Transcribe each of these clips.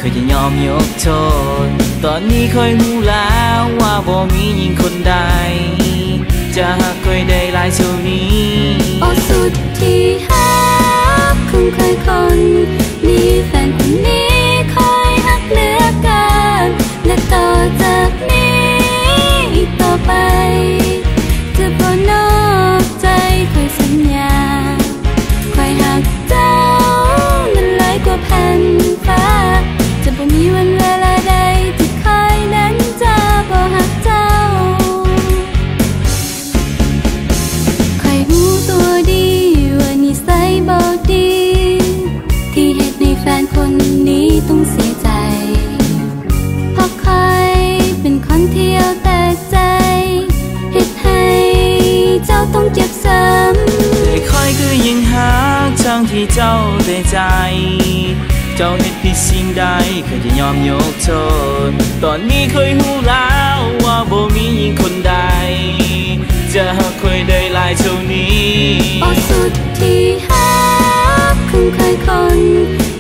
ยจะยอมยกโทษตอนนี้ค่อยรู้แล้วว่าบ่มีหญิงคนใดจะหักค่อยได้หลายเท่านี้โอ้สุดที่หักคงเคยคนมีแฟนคนนี้คอยหักเหลือเกินและต่อจากนี้อีกต่อไปจะบ่นอกใจคอยสัญญาคอยหักเจ้านั้นหลายกว่าแผ่นฟ้าจะบ่มีวันเวลาใดที่คอยนั้นจะบ่หักเจ้าคอยรู้ตัวดีว่านิสัยบ่ดีที่เหตุในแฟนคนนี้ต้องเสียใจเพราะคอยเป็นคนเที่ยวแต่ใจเหตุให้เจ้าต้องเจ็บซ้ำแต่คอยคือยังหักทั้งที่เจ้าได้ใจเจ้าเหตุผิดสิ่งใดเคยจะยอมยกโทษตอนนี้เคยรู้แล้วว่าบ่มีหญิงคนใดจะหักค่อยได้หลายเท่านี้โอ้สุดที่หักคงเคยคน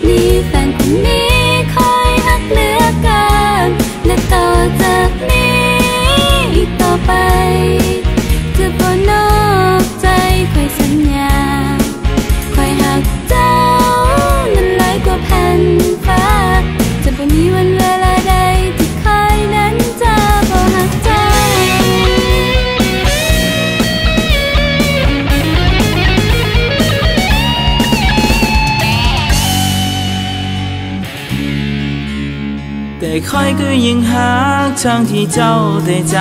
มีแฟนคนนี้คอยหักเหลือเกินและต่อจากนี้อีกต่อไปจะบ่นอกใจคอยสัญญาคอยหักเจ้านั้นหลายกว่าแผ่นฟ้าจะบ่มีวันเวลาใดที่คอยนั้นจะบ่หักเจ้าแต่คอยก็ยังหักทั้งที่เจ้าได้ใจ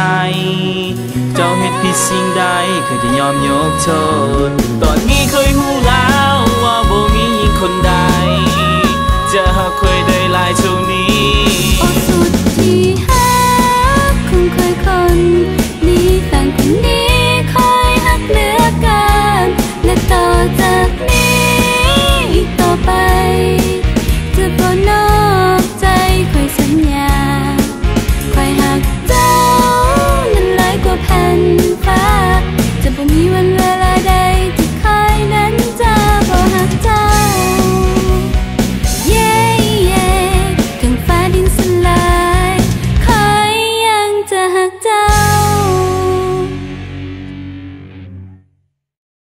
เจ้าเหตุผิดสิ่งใดเคยจะยอมยกโทษตอนนี้เคยรู้แล้วว่าบ่มีหญิงคนใดจะหักค่อยได้หลายเท่านี้